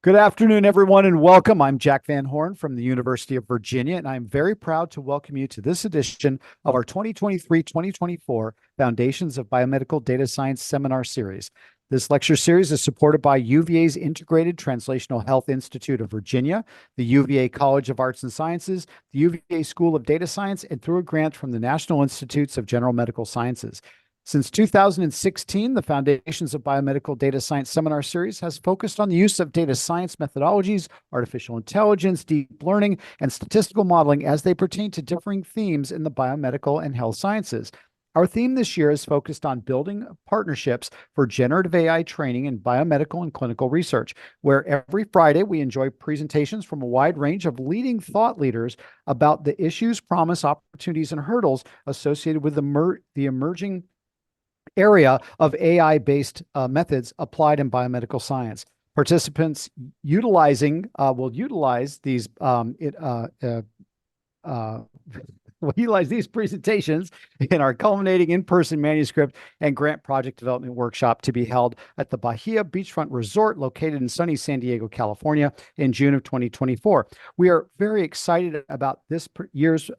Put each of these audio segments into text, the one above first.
Good afternoon, everyone, and welcome. I'm Jack Van Horn from the University of Virginia, and I'm very proud to welcome you to this edition of our 2023-2024 Foundations of Biomedical Data Science Seminar Series. This lecture series is supported by UVA's Integrated Translational Health Institute of Virginia, the UVA College of Arts and Sciences, the UVA School of Data Science, and through a grant from the National Institutes of General Medical Sciences. Since 2016, the Foundations of Biomedical Data Science Seminar Series has focused on the use of data science methodologies, artificial intelligence, deep learning, and statistical modeling as they pertain to differing themes in the biomedical and health sciences. Our theme this year is focused on building partnerships for generative AI training in biomedical and clinical research, where every Friday we enjoy presentations from a wide range of leading thought leaders about the issues, promise, opportunities, and hurdles associated with the emerging area of AI-based methods applied in biomedical science. Participants will utilize these we'll utilize these presentations in our culminating in-person manuscript and grant project development workshop to be held at the Bahia Beachfront Resort located in sunny San Diego, California in June of 2024. We are very excited about this year's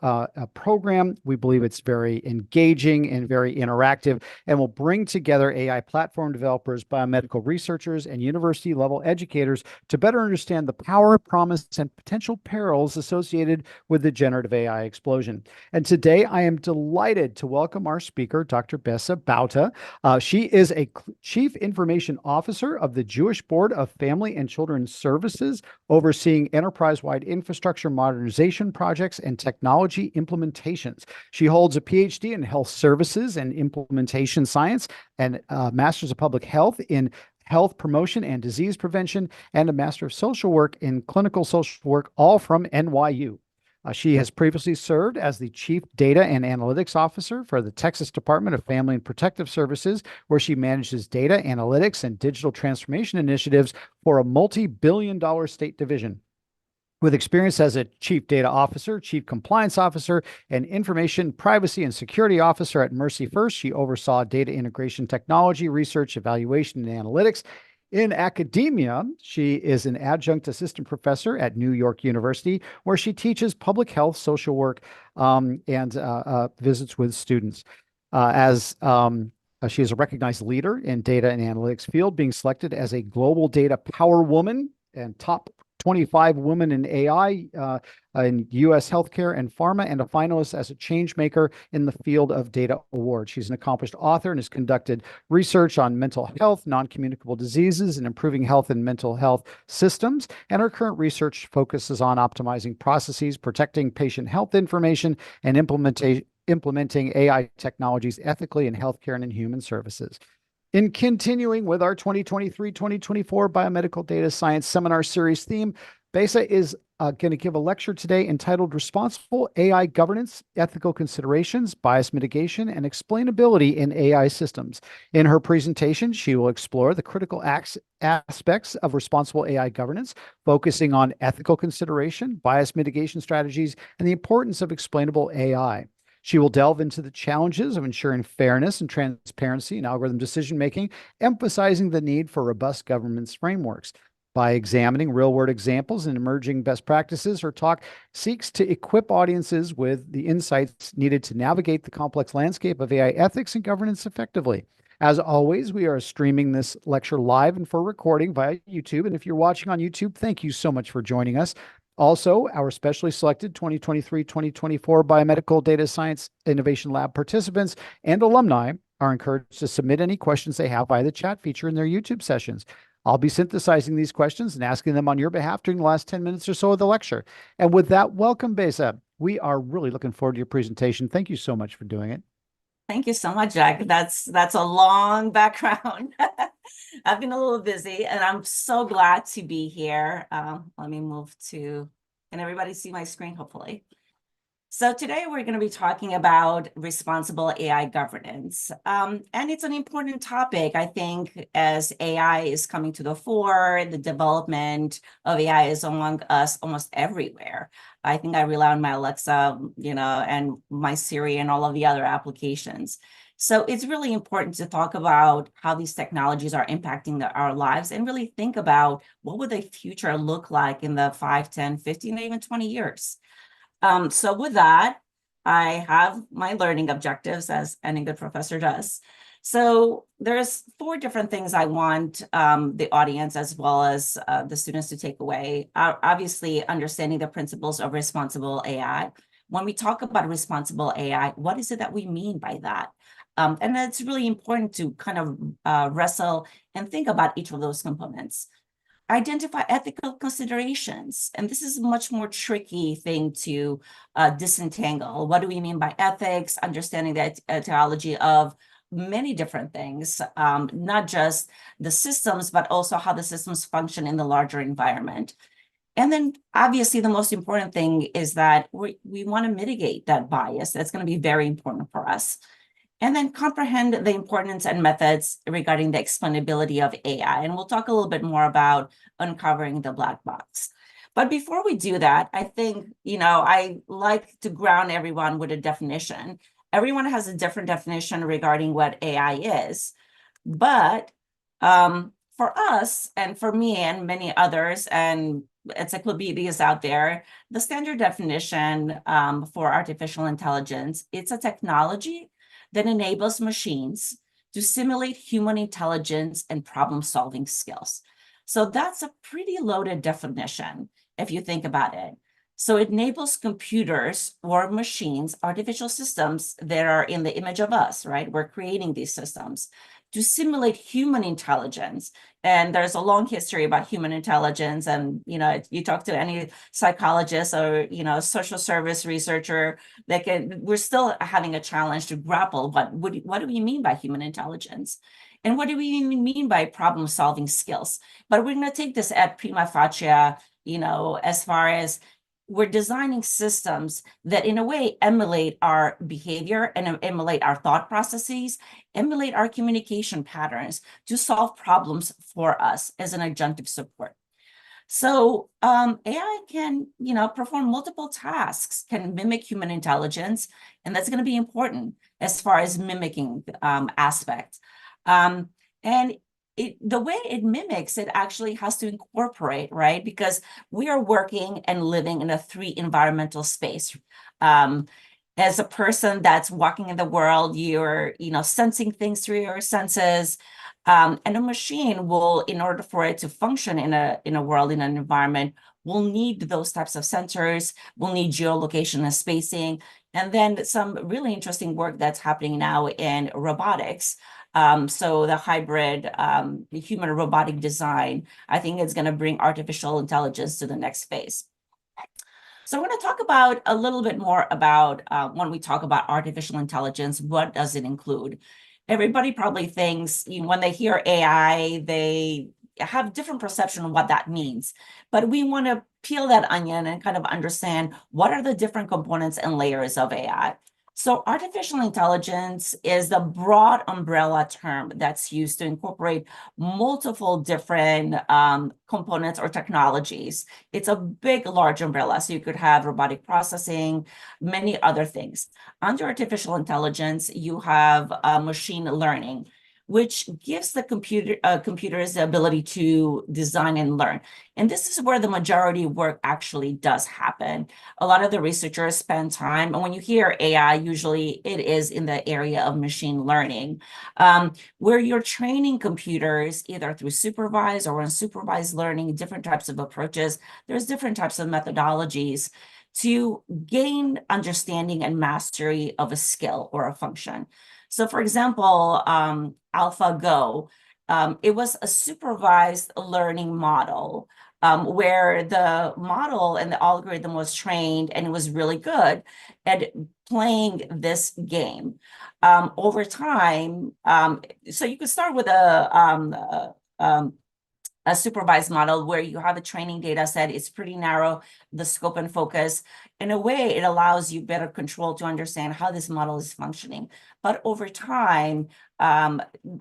program. We believe it's very engaging and very interactive and will bring together AI platform developers, biomedical researchers, and university-level educators to better understand the power, promise, and potential perils associated with the generative AI explosion. And today I am delighted to welcome our speaker, Dr. Besa Bauta. She is a Chief Information Officer of the Jewish Board of Family and Children's Services, overseeing enterprise-wide infrastructure modernization projects and technology implementations. She holds a PhD in Health Services and Implementation Science and a Master's of Public Health in Health Promotion and Disease Prevention, and a Master of Social Work in Clinical Social Work, all from NYU. She has previously served as the Chief Data and Analytics Officer for the Texas Department of Family and Protective Services, where she manages data analytics and digital transformation initiatives for a multi-billion-dollar state division. With experience as a Chief Data Officer, Chief Compliance Officer, and Information Privacy and Security Officer at Mercy First, she oversaw data integration technology, research, evaluation, and analytics. In academia, she is an adjunct assistant professor at New York University, where she teaches public health, social work, and visits with students. She is a recognized leader in data and analytics field, being selected as a global data power woman and top 25 women in AI in U.S. healthcare and pharma, and a finalist as a change maker in the field of data award. She's an accomplished author and has conducted research on mental health, non-communicable diseases, and improving health and mental health systems. And her current research focuses on optimizing processes, protecting patient health information, and implementing AI technologies ethically in healthcare and in human services. In continuing with our 2023-2024 Biomedical Data Science Seminar Series theme, Besa is going to give a lecture today entitled Responsible AI Governance, Ethical Considerations, Bias Mitigation, and Explainability in AI Systems. In her presentation, she will explore the critical aspects of responsible AI governance, focusing on ethical consideration, bias mitigation strategies, and the importance of explainable AI. She will delve into the challenges of ensuring fairness and transparency in algorithm decision-making, emphasizing the need for robust governance frameworks. By examining real-world examples and emerging best practices, her talk seeks to equip audiences with the insights needed to navigate the complex landscape of AI ethics and governance effectively. As always, we are streaming this lecture live and for recording via YouTube. And if you're watching on YouTube, thank you so much for joining us. Also, our specially selected 2023-2024 Biomedical Data Science Innovation Lab participants and alumni are encouraged to submit any questions they have via the chat feature in their YouTube sessions. I'll be synthesizing these questions and asking them on your behalf during the last 10 minutes or so of the lecture. And with that, welcome, Besa. We are really looking forward to your presentation. Thank you so much for doing it. Thank you so much, Jack. That's a long background. I've been a little busy, and I'm so glad to be here. Let me move to, can everybody see my screen, hopefully? So today we're going to be talking about responsible AI governance. And it's an important topic, I think, as AI is coming to the fore. The development of AI is among us almost everywhere. I think I rely on my Alexa, and my Siri and all of the other applications. So it's really important to talk about how these technologies are impacting our lives and really think about what would the future look like in the 5, 10, 15, even 20 years. So with that, I have my learning objectives, as any good professor does. So there's 4 different things I want the audience as well as the students to take away. Obviously, understanding the principles of responsible AI. When we talk about responsible AI, what is it that we mean by that? And it's really important to kind of wrestle and think about each of those components. Identify ethical considerations. And this is a much more tricky thing to disentangle. What do we mean by ethics? Understanding the etiology of many different things, not just the systems, but also how the systems function in the larger environment. And then obviously the most important thing is that we want to mitigate that bias. That's going to be very important for us. And then comprehend the importance and methods regarding the explainability of AI. And we'll talk a little bit more about uncovering the black box. But before we do that, I think, I like to ground everyone with a definition. Everyone has a different definition regarding what AI is. But for us, and for me and many others, and encyclopedias out there, the standard definition for artificial intelligence, it's a technology that enables machines to simulate human intelligence and problem-solving skills. So that's a pretty loaded definition, if you think about it. So it enables computers or machines, artificial systems that are in the image of us, right? We're creating these systems to simulate human intelligence. And there's a long history about human intelligence. And, you talk to any psychologist or, social service researcher, we're still having a challenge to grapple. What do we mean by human intelligence? And what do we even mean by problem-solving skills? But we're going to take this at prima facie, as far as we're designing systems that in a way emulate our behavior and emulate our thought processes, emulate our communication patterns to solve problems for us as an adjunctive support. So AI can, perform multiple tasks, can mimic human intelligence, and that's going to be important as far as mimicking aspect. And the way it mimics, it actually has to incorporate, right? Because we are working and living in a 3 environmental space. As a person that's walking in the world, you're, sensing things through your senses. And a machine will, in order for it to function in a world, in an environment, will need those types of sensors, will need geolocation and spacing. And then some really interesting work that's happening now in robotics. So the hybrid human robotic design, I think it's going to bring artificial intelligence to the next phase. So we're going to talk about a little bit more about when we talk about artificial intelligence, what does it include? Everybody probably thinks when they hear AI, they have different perception of what that means. But we want to peel that onion and kind of understand what are the different components and layers of AI. So artificial intelligence is the broad umbrella term that's used to incorporate multiple different components or technologies. It's a big, large umbrella. So you could have robotic processing, many other things. Under artificial intelligence, you have machine learning, which gives the computers the ability to design and learn. And this is where the majority of work actually does happen. A lot of the researchers spend time, and when you hear AI, usually it is in the area of machine learning, where you're training computers either through supervised or unsupervised learning, different types of approaches. There's different types of methodologies to gain understanding and mastery of a skill or a function. So for example, AlphaGo, it was a supervised learning model where the model and the algorithm was trained and it was really good at playing this game. Over time, so you could start with a supervised model where you have a training data set. It's pretty narrow, the scope and focus. In a way, it allows you better control to understand how this model is functioning. But over time,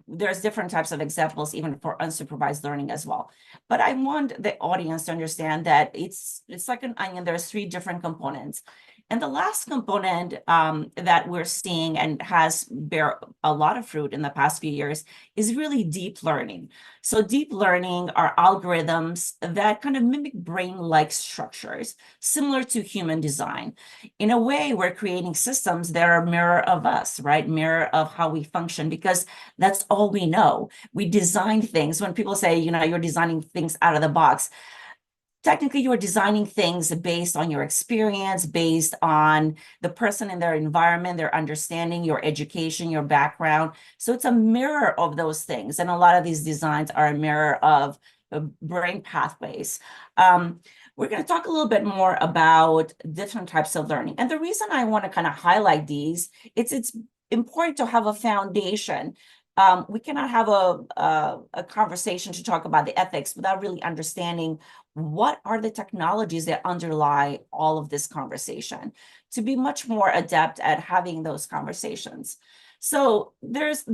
there's different types of examples, even for unsupervised learning as well. But I want the audience to understand that it's like an onion. There's 3 different components. And the last component that we're seeing and has bear a lot of fruit in the past few years is really deep learning. So deep learning are algorithms that kind of mimic brain-like structures, similar to human design. In a way, we're creating systems that are a mirror of us, right? Mirror of how we function, because that's all we know. We design things. When people say, you know, you're designing things out of the box, technically you're designing things based on your experience, based on the person and their environment, their understanding, your education, your background. So it's a mirror of those things. And a lot of these designs are a mirror of brain pathways. We're going to talk a little bit more about different types of learning. And the reason I want to kind of highlight these, it's important to have a foundation. We cannot have a conversation to talk about the ethics without really understanding what are the technologies that underlie all of this conversation, to be much more adept at having those conversations. So there's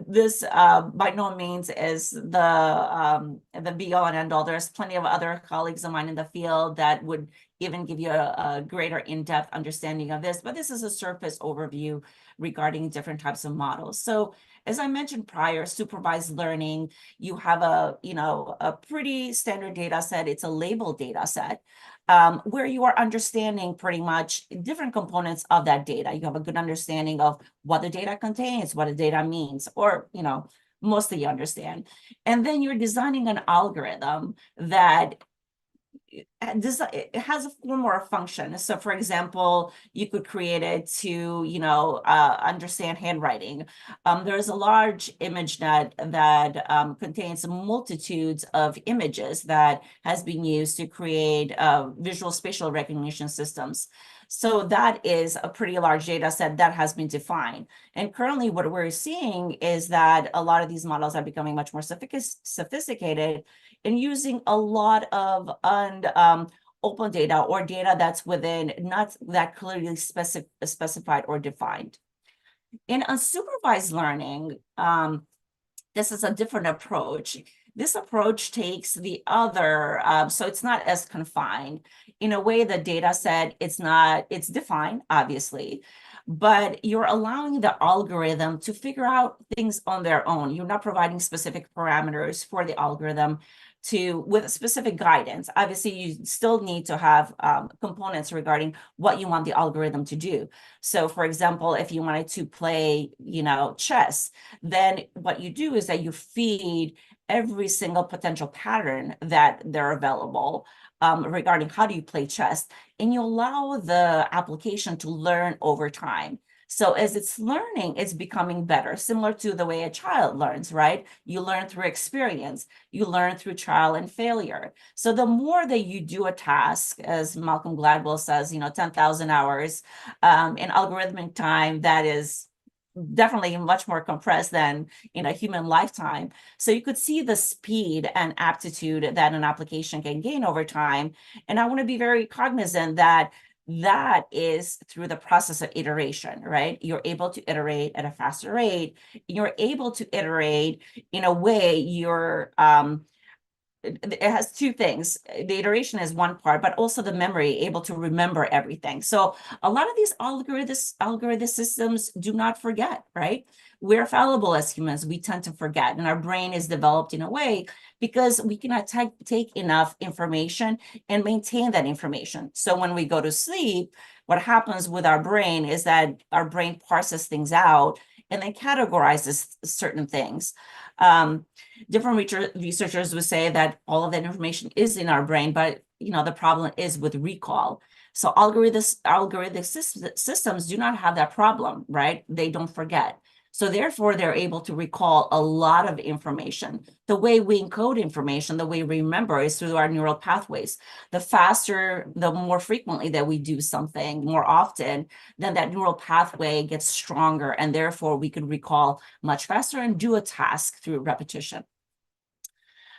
this by no means is the be all and end all. There's plenty of other colleagues of mine in the field that would even give you a greater in-depth understanding of this, but this is a surface overview regarding different types of models. So as I mentioned prior, supervised learning, you have a pretty standard data set. It's a labeled data set where you are understanding pretty much different components of that data. You have a good understanding of what the data contains, what the data means, or, mostly you understand. And then you're designing an algorithm that it has a form or a function. So for example, you could create it to, understand handwriting. There's a large ImageNet that contains multitudes of images that has been used to create visual spatial recognition systems. So that is a pretty large data set that has been defined. And currently what we're seeing is that a lot of these models are becoming much more sophisticated and using a lot of open data or data that's within not that clearly specified or defined. In unsupervised learning, this is a different approach. This approach takes the other, so it's not as confined. In a way, the data set, it's defined, obviously, but you're allowing the algorithm to figure out things on their own. You're not providing specific parameters for the algorithm with specific guidance. Obviously, you still need to have components regarding what you want the algorithm to do. So for example, if you wanted to play, chess, then what you do is that you feed every single potential pattern that they're available regarding how do you play chess, and you allow the application to learn over time. So as it's learning, it's becoming better, similar to the way a child learns, right? You learn through experience, you learn through trial and failure. So the more that you do a task, as Malcolm Gladwell says, 10,000 hours in algorithmic time, that is definitely much more compressed than in a human lifetime. So you could see the speed and aptitude that an application can gain over time. And I want to be very cognizant that is through the process of iteration, right? You're able to iterate at a faster rate. You're able to iterate in a way it has two things. The iteration is one part, but also the memory, able to remember everything. So a lot of these algorithm systems do not forget, right? We're fallible as humans. We tend to forget, and our brain is developed in a way because we cannot take enough information and maintain that information. So when we go to sleep, what happens with our brain is that our brain parses things out and then categorizes certain things. Different researchers would say that all of that information is in our brain, but the problem is with recall. So algorithmic systems do not have that problem, right? They don't forget. So therefore, they're able to recall a lot of information. The way we encode information, the way we remember is through our neural pathways. The faster, the more frequently that we do something more often, then that neural pathway gets stronger, and therefore we can recall much faster and do a task through repetition.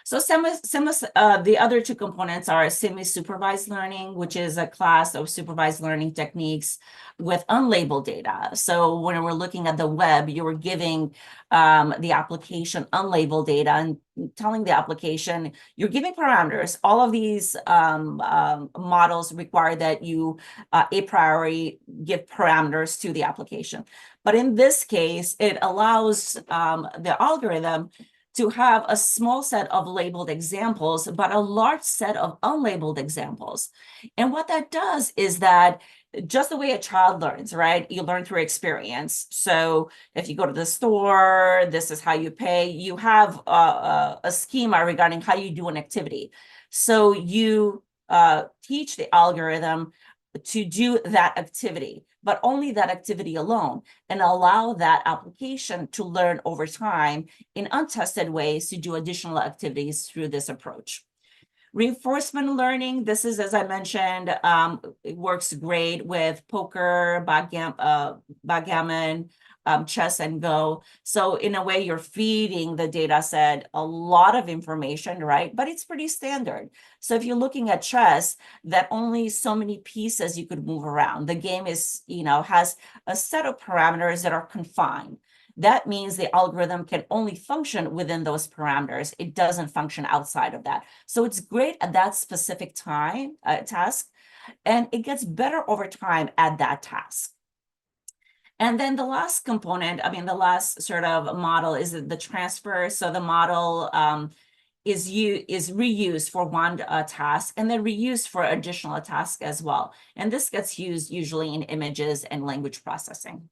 So the other two components are semi-supervised learning, which is a class of supervised learning techniques with unlabeled data. So when we're looking at the web, you were giving the application unlabeled data and telling the application, you're giving parameters. All of these models require that you a priori give parameters to the application. But in this case, it allows the algorithm to have a small set of labeled examples, but a large set of unlabeled examples. And what that does is that just the way a child learns, right? You learn through experience. So if you go to the store, this is how you pay. You have a schema regarding how you do an activity. So you teach the algorithm to do that activity, but only that activity alone, and allow that application to learn over time in untested ways to do additional activities through this approach. Reinforcement learning, this is, as I mentioned, it works great with poker, backgammon, chess, and Go. So in a way, you're feeding the data set a lot of information, right? But it's pretty standard. So if you're looking at chess, that only so many pieces you could move around. The game is, has a set of parameters that are confined. That means the algorithm can only function within those parameters. It doesn't function outside of that. So it's great at that specific time task, and it gets better over time at that task. And then the last component, the last sort of model is the transfer. So the model is reused for one task and then reused for additional tasks as well. And this gets used usually in images and language processing.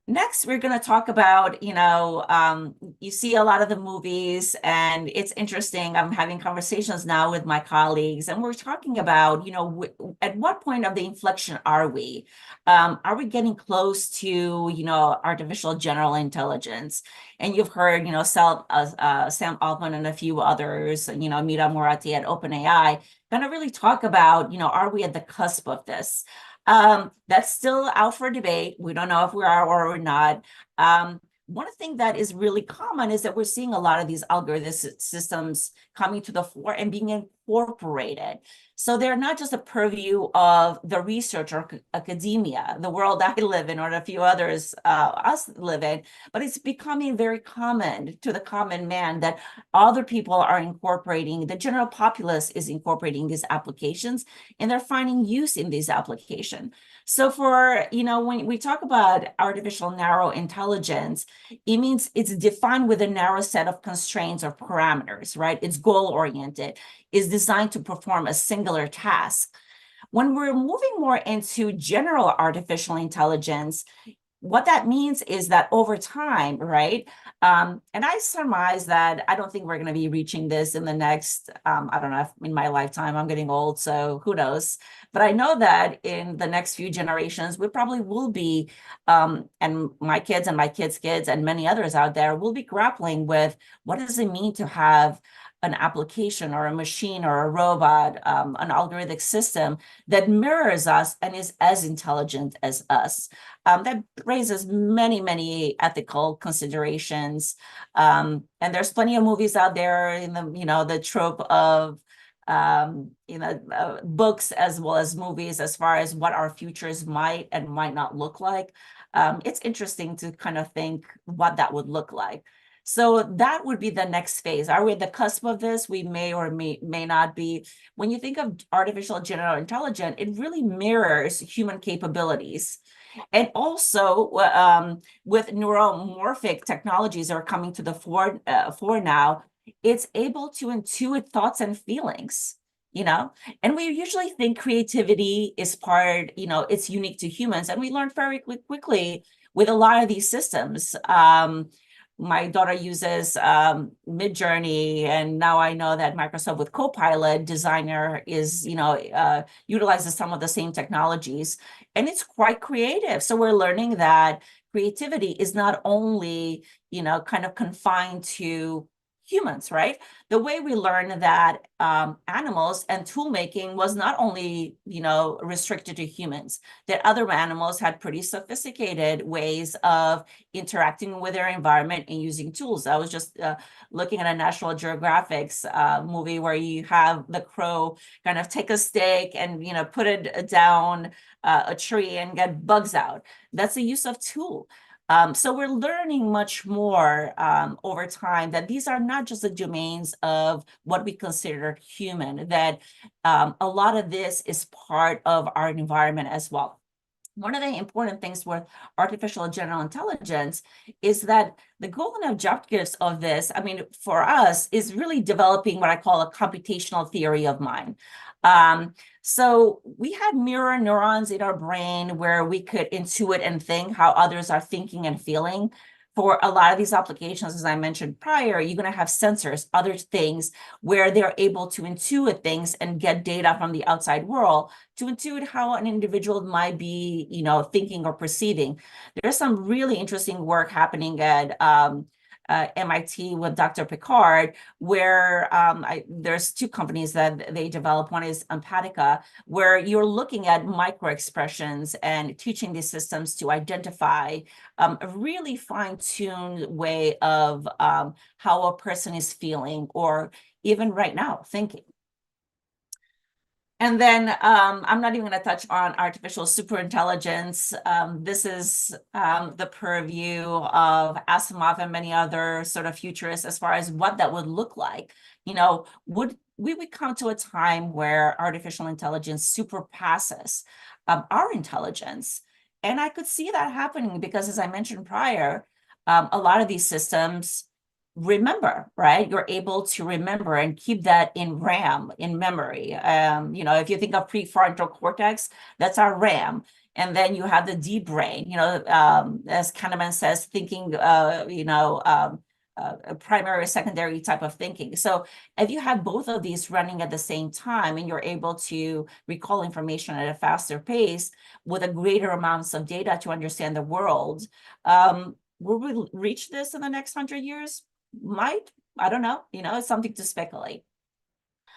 Next, we're going to talk about, you see a lot of the movies, and it's interesting. I'm having conversations now with my colleagues, and we're talking about, at what point of the inflection are we? Are we getting close to, artificial general intelligence? And you've heard, Sam Altman and a few others, Mira Murati at OpenAI, kind of really talk about, are we at the cusp of this? That's still out for debate. We don't know if we are or we're not. One thing that is really common is that we're seeing a lot of these algorithm systems coming to the fore and being incorporated. So they're not just a purview of the research or academia, the world I live in, or a few others us live in, but it's becoming very common to the common man that other people are incorporating, the general populace is incorporating these applications, and they're finding use in these applications. So for, when we talk about artificial narrow intelligence, it means it's defined with a narrow set of constraints or parameters, right? It's goal-oriented, is designed to perform a singular task. When we're moving more into general artificial intelligence, what that means is that over time, right? And I surmise that I don't think we're going to be reaching this in the next, I don't know, if in my lifetime. I'm getting old, so who knows? But I know that in the next few generations, we probably will be, and my kids and my kids' kids and many others out there will be grappling with what does it mean to have an application or a machine or a robot, an algorithmic system that mirrors us and is as intelligent as us. That raises many, many ethical considerations. And there's plenty of movies out there in the trope of books as well as movies as far as what our futures might and might not look like. It's interesting to kind of think what that would look like. So that would be the next phase. Are we at the cusp of this? We may or may not be. When you think of artificial general intelligence, it really mirrors human capabilities. And also with neuromorphic technologies that are coming to the fore now, it's able to intuit thoughts and feelings, and we usually think creativity is part, it's unique to humans. And we learn very quickly with a lot of these systems. My daughter uses Midjourney, and now I know that Microsoft with Copilot Designer is, utilizes some of the same technologies, and it's quite creative. So we're learning that creativity is not only, kind of confined to humans, right? The way we learned that animals and tool making was not only, restricted to humans, that other animals had pretty sophisticated ways of interacting with their environment and using tools. I was just looking at a National Geographic's movie where you have the crow kind of take a stick and, put it down a tree and get bugs out. That's the use of tool. So we're learning much more over time that these are not just the domains of what we consider human, that a lot of this is part of our environment as well. One of the important things with artificial general intelligence is that the goal and objectives of this, for us, is really developing what I call a computational theory of mind. So we had mirror neurons in our brain where we could intuit and think how others are thinking and feeling. For a lot of these applications, as I mentioned prior, you're going to have sensors, other things where they're able to intuit things and get data from the outside world to intuit how an individual might be, thinking or perceiving. There's some really interesting work happening at MIT with Dr. Picard, where there's two companies that they develop. One is Empatica, where you're looking at micro expressions and teaching these systems to identify a really fine-tuned way of how a person is feeling, or even right now thinking. And then I'm not even going to touch on artificial superintelligence. This is the purview of Asimov and many other sort of futurists as far as what that would look like. Would we come to a time where artificial intelligence surpasses our intelligence? And I could see that happening because, as I mentioned prior, a lot of these systems remember, right? You're able to remember and keep that in RAM, in memory. If you think of prefrontal cortex, that's our RAM. And then you have the deep brain, as Kahneman says, thinking, primary, secondary type of thinking. So if you have both of these running at the same time and you're able to recall information at a faster pace with a greater amounts of data to understand the world, will we reach this in the next 100 years? Might, I don't know, it's something to speculate.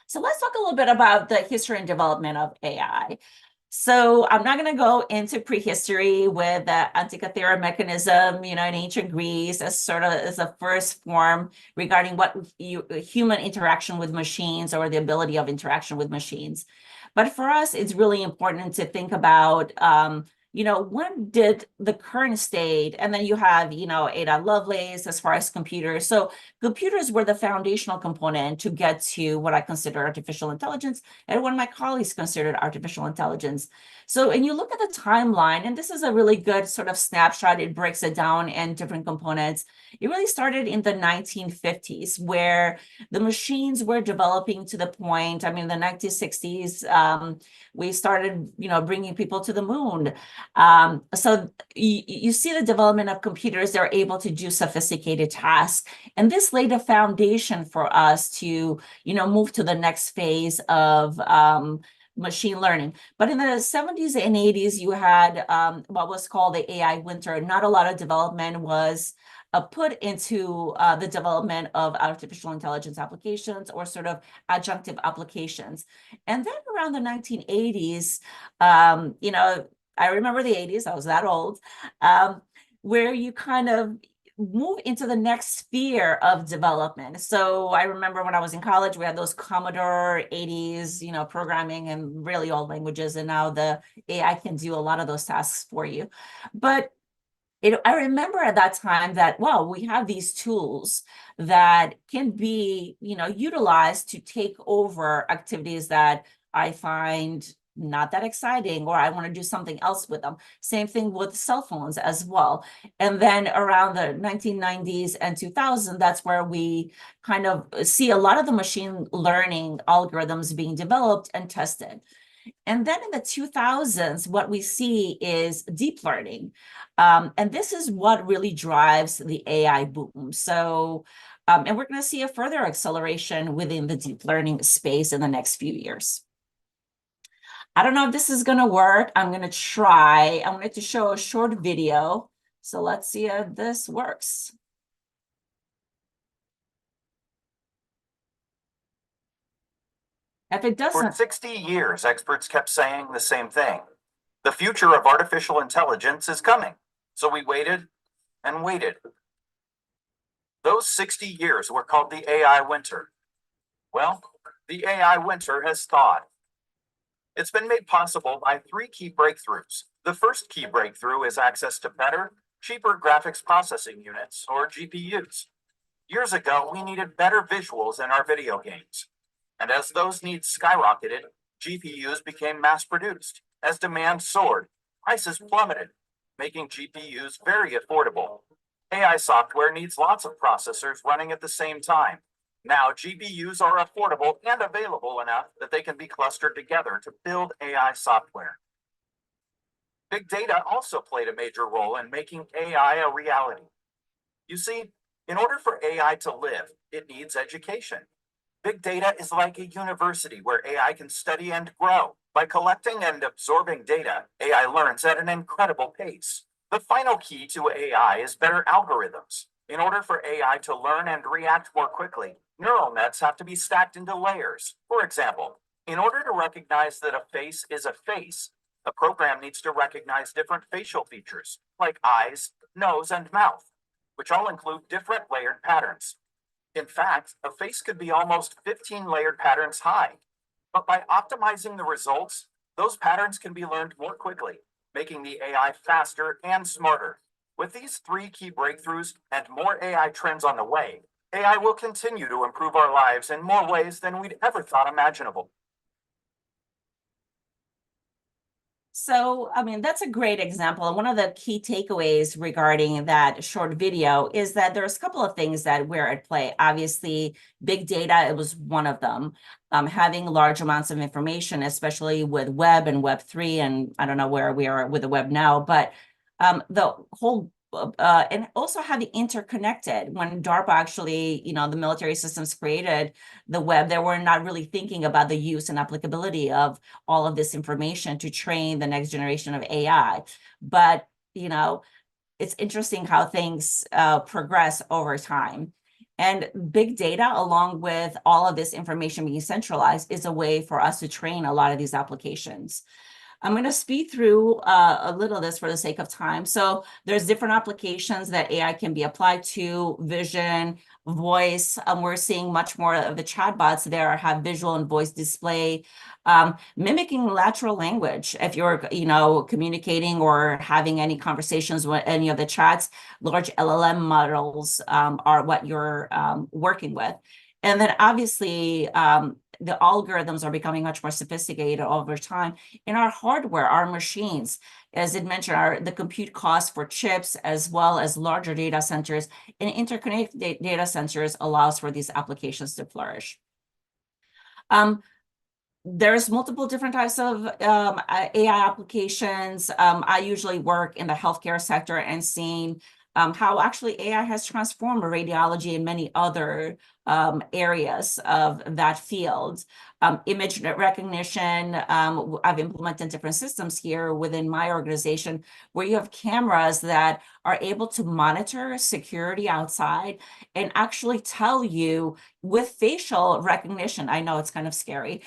So let's talk a little bit about the history and development of AI. So I'm not going to go into prehistory with the Antikythera mechanism, in ancient Greece as sort of as a first form regarding what human interaction with machines or the ability of interaction with machines. But for us, it's really important to think about when did the current state, and then you have, Ada Lovelace as far as computers. So computers were the foundational component to get to what I consider artificial intelligence, and one of my colleagues considered artificial intelligence. So, and you look at the timeline, and this is a really good sort of snapshot. It breaks it down in different components. It really started in the 1950s, where the machines were developing to the point, the 1960s, we started, bringing people to the moon. So you see the development of computers. They're able to do sophisticated tasks. And this laid a foundation for us to, move to the next phase of machine learning. But in the 70s and 80s, you had what was called the AI winter. Not a lot of development was put into the development of artificial intelligence applications or sort of adjunctive applications. And then around the 1980s, I remember the 80s, I was that old, where you kind of move into the next sphere of development. So I remember when I was in college, we had those Commodore 80s, programming and really old languages. And now the AI can do a lot of those tasks for you. But I remember at that time that, wow, we have these tools that can be, utilized to take over activities that I find not that exciting, or I want to do something else with them. Same thing with cell phones as well. And then around the 1990s and 2000, that's where we kind of see a lot of the machine learning algorithms being developed and tested. And then in the 2000s, what we see is deep learning. And this is what really drives the AI boom. So, and we're going to see a further acceleration within the deep learning space in the next few years. I don't know if this is going to work. I'm going to try. I wanted to show a short video. So let's see if this works. If it For doesn't, 60 years, experts kept saying the same thing. The future of artificial intelligence is coming. So we waited and waited. Those 60 years were called the AI winter. Well, the AI winter has thawed. It's been made possible by three key breakthroughs. The first key breakthrough is access to better, cheaper graphics processing units, or GPUs. Years ago, we needed better visuals in our video games. And as those needs skyrocketed, GPUs became mass-produced. As demand soared, prices plummeted, making GPUs very affordable. AI software needs lots of processors running at the same time. Now, GPUs are affordable and available enough that they can be clustered together to build AI software. Big data also played a major role in making AI a reality. You see, in order for AI to live, it needs education. Big data is like a university where AI can study and grow. By collecting and absorbing data, AI learns at an incredible pace. The final key to AI is better algorithms. In order for AI to learn and react more quickly, neural nets have to be stacked into layers. For example, in order to recognize that a face is a face, a program needs to recognize different facial features, like eyes, nose, and mouth, which all include different layered patterns. In fact, a face could be almost 15 layered patterns high. But by optimizing the results, those patterns can be learned more quickly, making the AI faster and smarter. With these three key breakthroughs and more AI trends on the way, AI will continue to improve our lives in more ways than we'd ever thought imaginable. so, I mean, that's a great example. And one of the key takeaways regarding that short video is that there's a couple of things that were at play. Obviously, big data, it was one of them. Having large amounts of information, especially with web and Web3, and I don't know where we are with the web now, but the whole and also having interconnected. When DARPA actually, the military systems created the web, they were not really thinking about the use and applicability of all of this information to train the next generation of AI. But, it's interesting how things progress over time. And big data, along with all of this information being centralized, is a way for us to train a lot of these applications. I'm going to speed through a little of this for the sake of time. So there's different applications that AI can be applied to: vision, voice. We're seeing much more of the chatbots there have visual and voice display, mimicking lateral language. If you're, communicating or having any conversations with any of the chats, large LLM models are what you're working with. And then obviously, the algorithms are becoming much more sophisticated over time. In our hardware, our machines, as it mentioned, the compute costs for chips, as well as larger data centers and interconnected data centers, allows for these applications to flourish. There's multiple different types of AI applications. I usually work in the healthcare sector and seeing how actually AI has transformed radiology and many other areas of that field. Image recognition, I've implemented different systems here within my organization where you have cameras that are able to monitor security outside and actually tell you with facial recognition, I know it's kind of scary,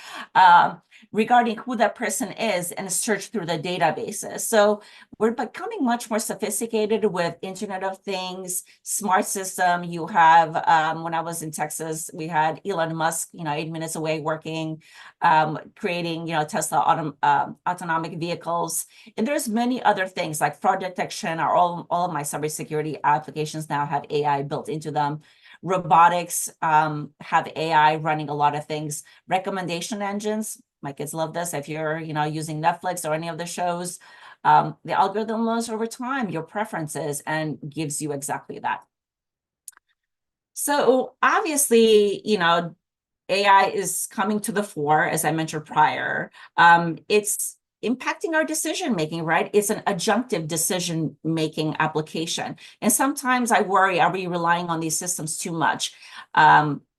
regarding who that person is and search through the databases. So we're becoming much more sophisticated with Internet of Things, smart system. You have, when I was in Texas, we had Elon Musk, 8 minutes away working, creating, Tesla autonomic vehicles. And there's many other things like fraud detection. All of my cybersecurity applications now have AI built into them. Robotics have AI running a lot of things. Recommendation engines, my kids love this. If you're, using Netflix or any of the shows, the algorithm learns over time your preferences and gives you exactly that. So obviously, AI is coming to the fore, as I mentioned prior. It's impacting our decision making, right? It's an adjunctive decision making application. And sometimes I worry, are we relying on these systems too much?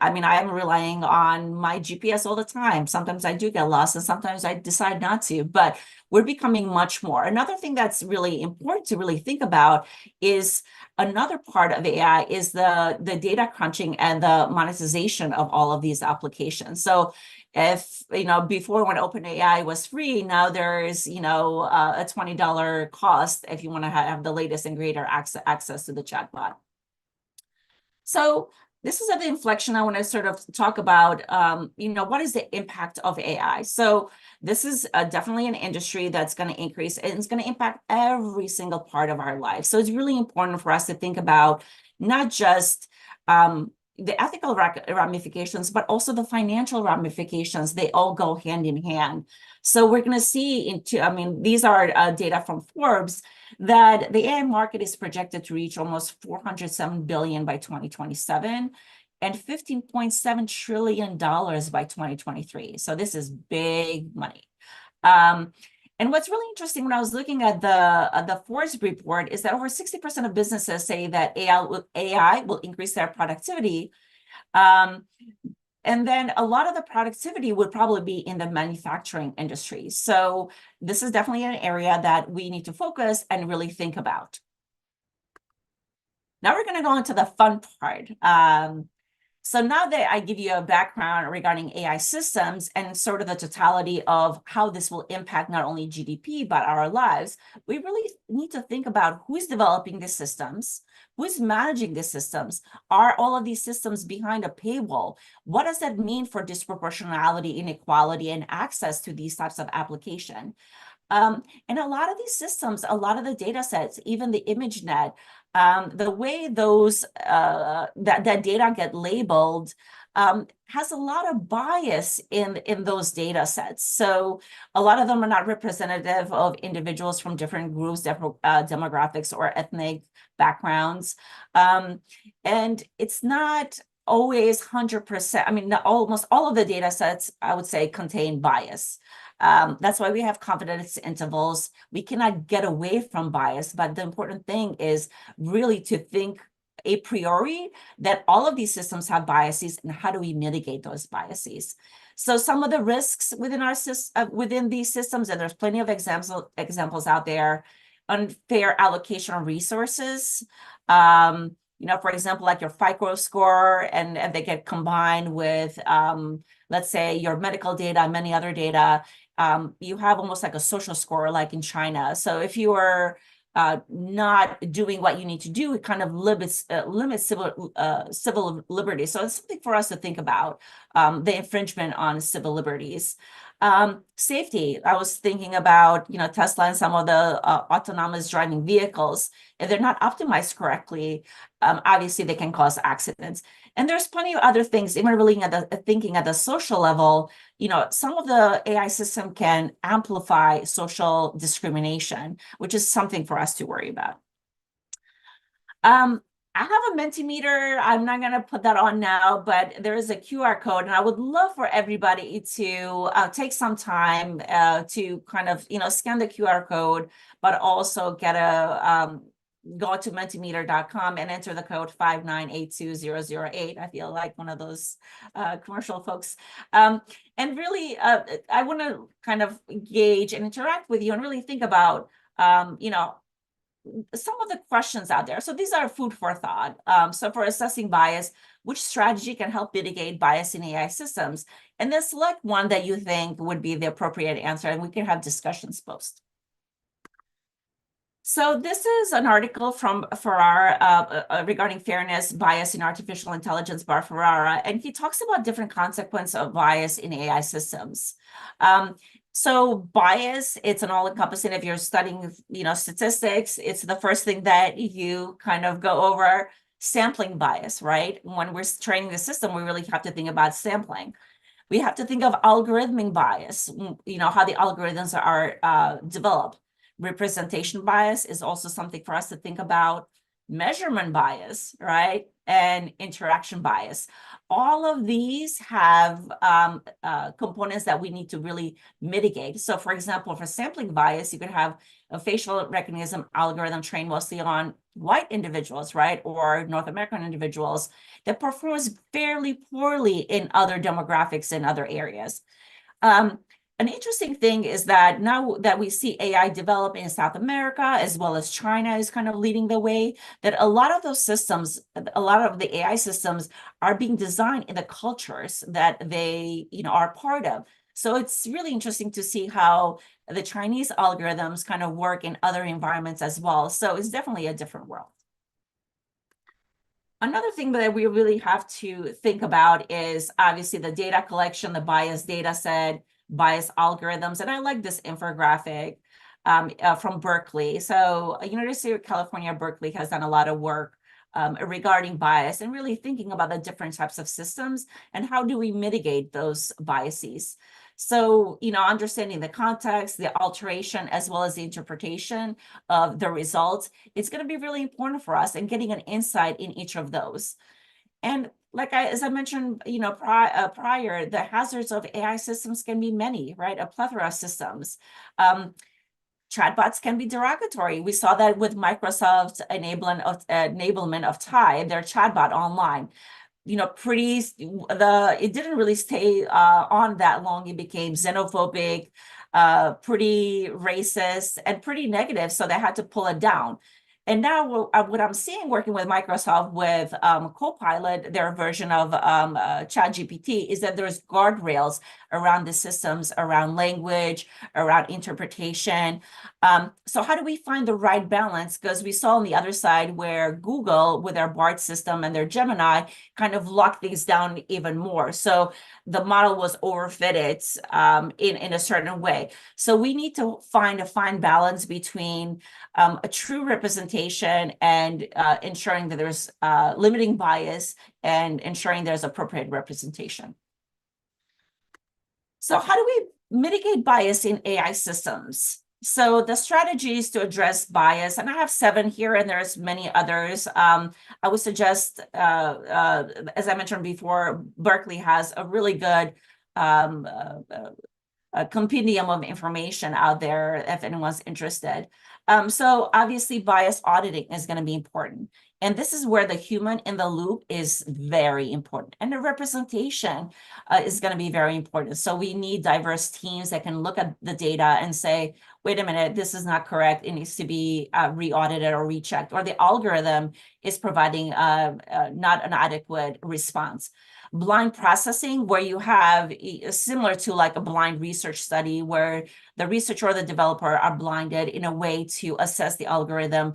I mean, I am relying on my GPS all the time. Sometimes I do get lost and sometimes I decide not to, but we're becoming much more. Another thing that's really important to really think about is another part of AI is the data crunching and the monetization of all of these applications. So if, before when OpenAI was free, now there's, a $20 cost if you want to have the latest and greater access to the chatbot. So this is at the inflection I want to sort of talk about, what is the impact of AI? So this is definitely an industry that's going to increase, and it's going to impact every single part of our life. So it's really important for us to think about not just the ethical ramifications, but also the financial ramifications. They all go hand in hand. So we're going to see these are data from Forbes, that the AI market is projected to reach almost $407 billion by 2027 and $15.7 trillion by 2023. So this is big money. And what's really interesting when I was looking at the Forbes report is that over 60% of businesses say that AI will increase their productivity. And then a lot of the productivity would probably be in the manufacturing industry. So this is definitely an area that we need to focus and really think about. Now we're going to go into the fun part. So now that I give you a background regarding AI systems and sort of the totality of how this will impact not only GDP, but our lives, we really need to think about who is developing these systems, who is managing these systems. Are all of these systems behind a paywall? What does that mean for disproportionality, inequality, and access to these types of application? And a lot of these systems, a lot of the data sets, even the ImageNet, the way those that data get labeled has a lot of bias in those data sets. So a lot of them are not representative of individuals from different groups, demographics, or ethnic backgrounds. And it's not always 100%. I mean, almost all of the data sets, I would say, contain bias. That's why we have confidence intervals. We cannot get away from bias, but the important thing is really to think a priori that all of these systems have biases, and how do we mitigate those biases? So some of the risks within within these systems, and there's plenty of examples out there: unfair allocation of resources. For example, like your FICO score, and they get combined with, let's say, your medical data, many other data. You have almost like a social score, like in China. So if you are not doing what you need to do, it kind of limits civil liberties. So it's something for us to think about, the infringement on civil liberties. Safety. I was thinking about, Tesla and some of the autonomous driving vehicles. If they're not optimized correctly, obviously they can cause accidents. And there's plenty of other things, even really thinking at the social level. Some of the AI system can amplify social discrimination, which is something for us to worry about. I have a Mentimeter. I'm not going to put that on now, but there is a QR code, and I would love for everybody to take some time to kind of, scan the QR code, but also get go to mentimeter.com and enter the code 5982008. I feel like one of those commercial folks. And really, I want to kind of gauge and interact with you and really think about, some of the questions out there. So these are food for thought. So for assessing bias, which strategy can help mitigate bias in AI systems? And then select one that you think would be the appropriate answer, and we can have discussions post. So this is an article from Ferrara regarding fairness, bias in artificial intelligence by Ferrara, and he talks about different consequences of bias in AI systems. So bias, it's an all-encompassing. If you're studying, statistics, it's the first thing that you kind of go over. Sampling bias, right? When we're training the system, we really have to think about sampling. We have to think of algorithmic bias, how the algorithms are developed. Representation bias is also something for us to think about. Measurement bias, right? And interaction bias. all of these have components that we need to really mitigate. So for example, for sampling bias, you could have a facial recognition algorithm trained mostly on white individuals, right? Or North American individuals that performs fairly poorly in other demographics in other areas. An interesting thing is that now that we see AI develop in South America, as well as China is kind of leading the way, that a lot of those systems, a lot of the AI systems are being designed in the cultures that they, are part of. So it's really interesting to see how the Chinese algorithms kind of work in other environments as well. So it's definitely a different world. Another thing that we really have to think about is obviously the data collection, the bias data set, bias algorithms. And I like this infographic from Berkeley. So University of California, Berkeley has done a lot of work regarding bias and really thinking about the different types of systems and how do we mitigate those biases. So, understanding the context, the alteration, as well as the interpretation of the results, it's going to be really important for us and getting an insight in each of those. And as I mentioned, prior, the hazards of AI systems can be many, right? A plethora of systems. Chatbots can be derogatory. We saw that with Microsoft's enablement of Tide, their chatbot online. It didn't really stay on that long. It became xenophobic, pretty racist, and pretty negative. So they had to pull it down. And now what I'm seeing working with Microsoft with Copilot, their version of ChatGPT, is that there's guardrails around the systems, around language, around interpretation. So how do we find the right balance? Because we saw on the other side where Google, with their BART system and their Gemini, kind of locked things down even more. So the model was overfitted in a certain way. So we need to find a fine balance between a true representation and ensuring that there's limiting bias and ensuring there's appropriate representation. So how do we mitigate bias in AI systems? So the strategies to address bias, and I have 7 here, and there's many others. I would suggest, as I mentioned before, Berkeley has a really good a compendium of information out there if anyone's interested. So obviously bias auditing is going to be important. And this is where the human in the loop is very important. And the representation is going to be very important. So we need diverse teams that can look at the data and say, wait a minute, this is not correct. It needs to be re-audited or rechecked, or the algorithm is providing not an adequate response. Blind processing, where you have similar to like a blind research study where the researcher or the developer are blinded in a way to assess the algorithm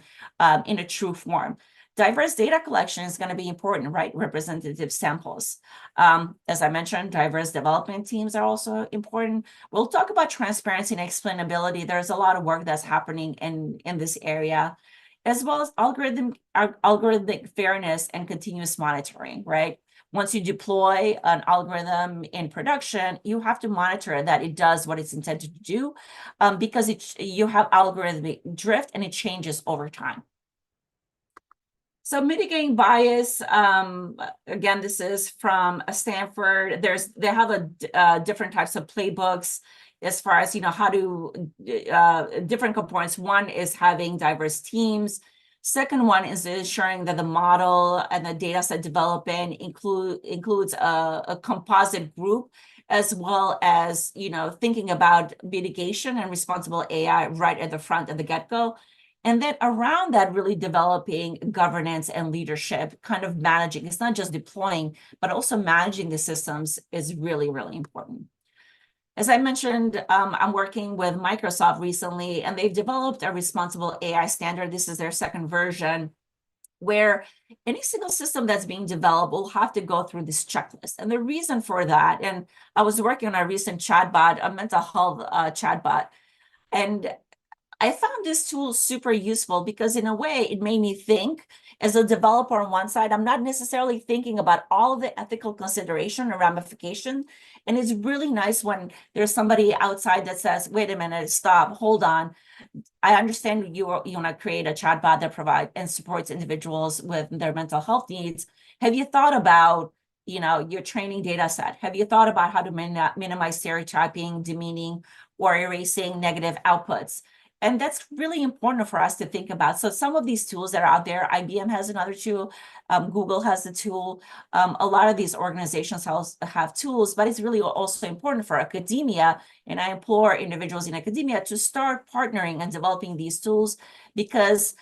in a true form. Diverse data collection is going to be important, right? Representative samples. As I mentioned, diverse development teams are also important. We'll talk about transparency and explainability. There's a lot of work that's happening in this area, as well as algorithmic fairness and continuous monitoring, right? Once you deploy an algorithm in production, you have to monitor that it does what it's intended to do because you have algorithmic drift and it changes over time. So mitigating bias, again, this is from Stanford. They have different types of playbooks as far as, how to, different components. One is having diverse teams. Second one is ensuring that the model and the data set development includes a composite group, as well as, thinking about mitigation and responsible AI right at the front of the get-go. And then around that, really developing governance and leadership, kind of managing. It's not just deploying, but also managing the systems is really, really important. As I mentioned, I'm working with Microsoft recently, and they've developed a responsible AI standard. This is their second version, where any single system that's being developed will have to go through this checklist. And the reason for that, and I was working on a recent chatbot, a mental health chatbot, and I found this tool super useful because in a way it made me think as a developer on one side, I'm not necessarily thinking about all of the ethical consideration or ramification. And it's really nice when there's somebody outside that says, wait a minute, stop, hold on. I understand you want to create a chatbot that provides and supports individuals with their mental health needs. Have you thought about your training data set? Have you thought about how to minimize stereotyping, demeaning, or erasing negative outputs? And that's really important for us to think about. So some of these tools that are out there, IBM has another tool, Google has a tool, a lot of these organizations have tools, but it's really also important for academia. And I implore individuals in academia to start partnering and developing these tools, because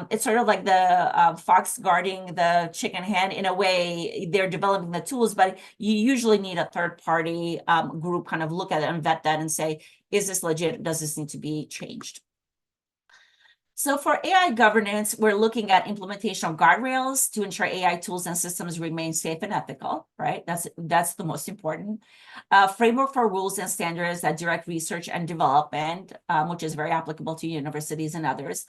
it's sort of like the fox guarding the chicken hen. In a way, they're developing the tools, but you usually need a third party group kind of look at it and vet that and say, is this legit? Does this need to be changed? So for AI governance, we're looking at implementation of guardrails to ensure AI tools and systems remain safe and ethical, right? That's the most important. Framework for rules and standards that direct research and development, which is very applicable to universities and others.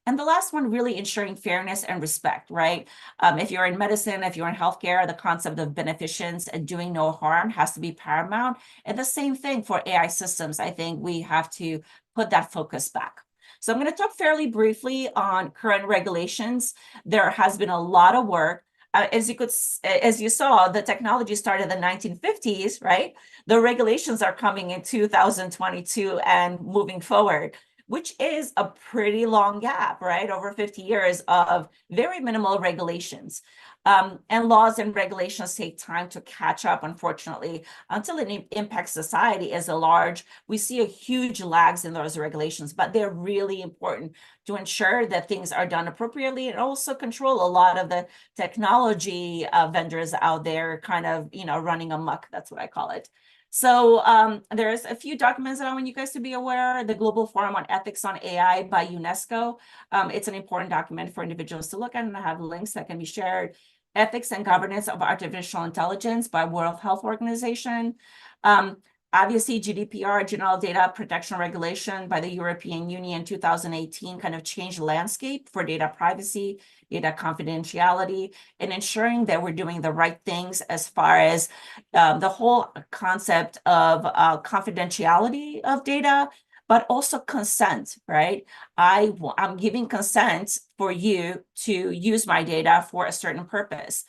And the last one, really ensuring fairness and respect, right? If you're in medicine, if you're in healthcare, the concept of beneficence and doing no harm has to be paramount. And the same thing for AI systems. I think we have to put that focus back. So I'm going to talk fairly briefly on current regulations. There has been a lot of work. As you saw, the technology started in the 1950s, right? The regulations are coming in 2022 and moving forward, which is a pretty long gap, right? Over 50 years of very minimal regulations. And laws and regulations take time to catch up, unfortunately, until it impacts society as a large. We see a huge lags in those regulations, but they're really important to ensure that things are done appropriately, and also control a lot of the technology vendors out there kind of, running amok. That's what I call it. So there's a few documents that I want you guys to be aware. The Global Forum on Ethics on AI by UNESCO. It's an important document for individuals to look at, and I have links that can be shared. Ethics and Governance of Artificial Intelligence by World Health Organization. Obviously, GDPR, General Data Protection Regulation by the European Union in 2018 kind of changed the landscape for data privacy, data confidentiality, and ensuring that we're doing the right things as far as the whole concept of confidentiality of data, but also consent, right? I'm giving consent for you to use my data for a certain purpose.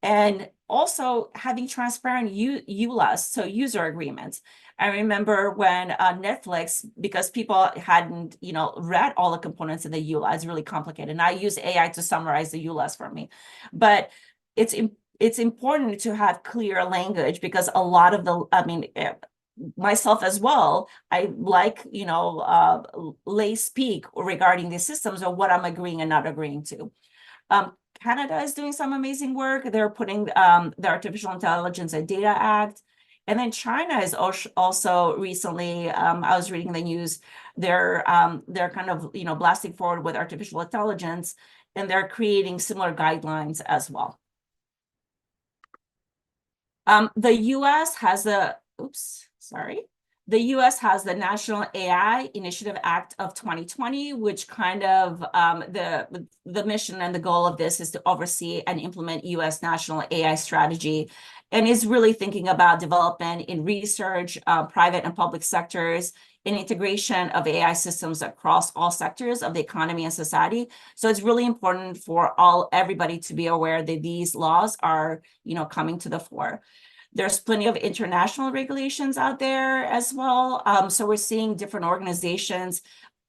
And also having transparent ULAs, so user agreements. I remember when Netflix, because people hadn't, read all the components of the EULA, it's really complicated. And I use AI to summarize the EULAs for me. But it's important to have clear language, because a lot of myself as well, I like, lay speak regarding these systems or what I'm agreeing and not agreeing to. Canada is doing some amazing work. They're putting the Artificial Intelligence and Data Act. And then China is also recently, I was reading the news, they're kind of, blasting forward with artificial intelligence, and they're creating similar guidelines as well. The US has the US has the National AI Initiative Act of 2020, which kind of, the mission and the goal of this is to oversee and implement US national AI strategy, and is really thinking about development in research, private and public sectors, and integration of AI systems across all sectors of the economy and society. So it's really important for everybody to be aware that these laws are, coming to the fore. There's plenty of international regulations out there as well. So we're seeing different organizations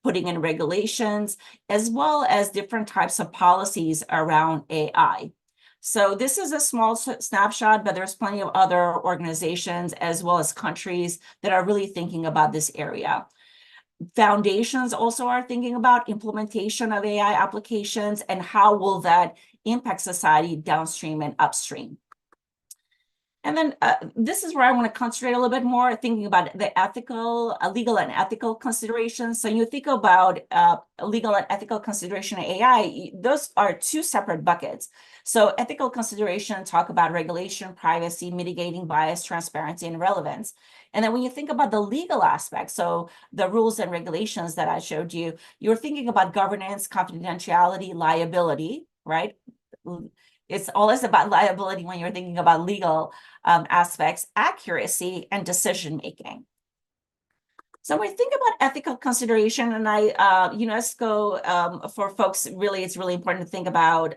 putting in regulations, as well as different types of policies around AI. So this is a small snapshot, but there's plenty of other organizations as well as countries that are really thinking about this area. Foundations also are thinking about implementation of AI applications and how will that impact society downstream and upstream. And then this is where I want to concentrate a little bit more, thinking about the legal and ethical considerations. So you think about legal and ethical consideration of AI, those are two separate buckets. So ethical consideration talk about regulation, privacy, mitigating bias, transparency, and relevance. And then when you think about the legal aspect, so the rules and regulations that I showed you, you're thinking about governance, confidentiality, liability, right? It's always about liability when you're thinking about legal aspects, accuracy, and decision-making. So when we think about ethical consideration, and UNESCO, for folks, really, it's really important to think about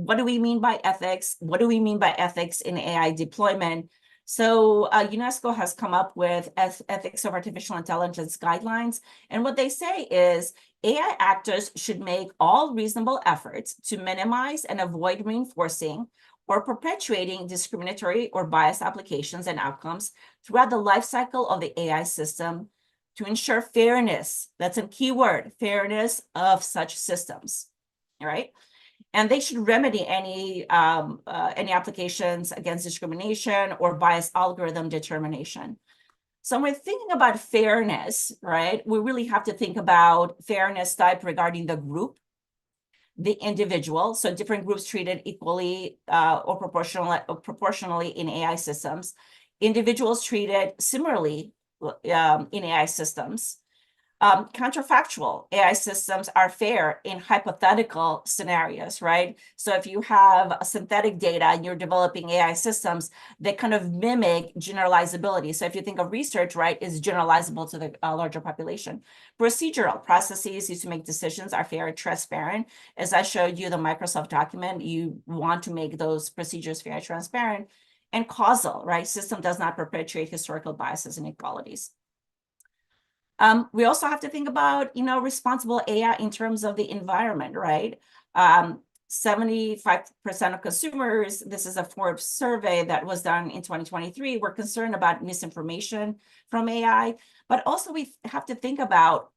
what do we mean by ethics? What do we mean by ethics in AI deployment? So UNESCO has come up with ethics of artificial intelligence guidelines. And what they say is AI actors should make all reasonable efforts to minimize and avoid reinforcing or perpetuating discriminatory or biased applications and outcomes throughout the life cycle of the AI system to ensure fairness. That's a key word, fairness of such systems, all right? And they should remedy any applications against discrimination or biased algorithm determination. So when we're thinking about fairness, right, we really have to think about fairness type regarding the group, the individual, so different groups treated equally or proportionally in AI systems, individuals treated similarly in AI systems. Counterfactual, AI systems are fair in hypothetical scenarios, right? So if you have synthetic data and you're developing AI systems, they kind of mimic generalizability. So if you think of research, right, is generalizable to the larger population. Procedural processes used to make decisions are fair and transparent. As I showed you the Microsoft document, you want to make those procedures fair and transparent. And causal, right? System does not perpetuate historical biases and inequalities. We also have to think about, responsible AI in terms of the environment, right? 75% of consumers, this is a Forbes survey that was done in 2023, were concerned about misinformation from AI. But also we have to think about,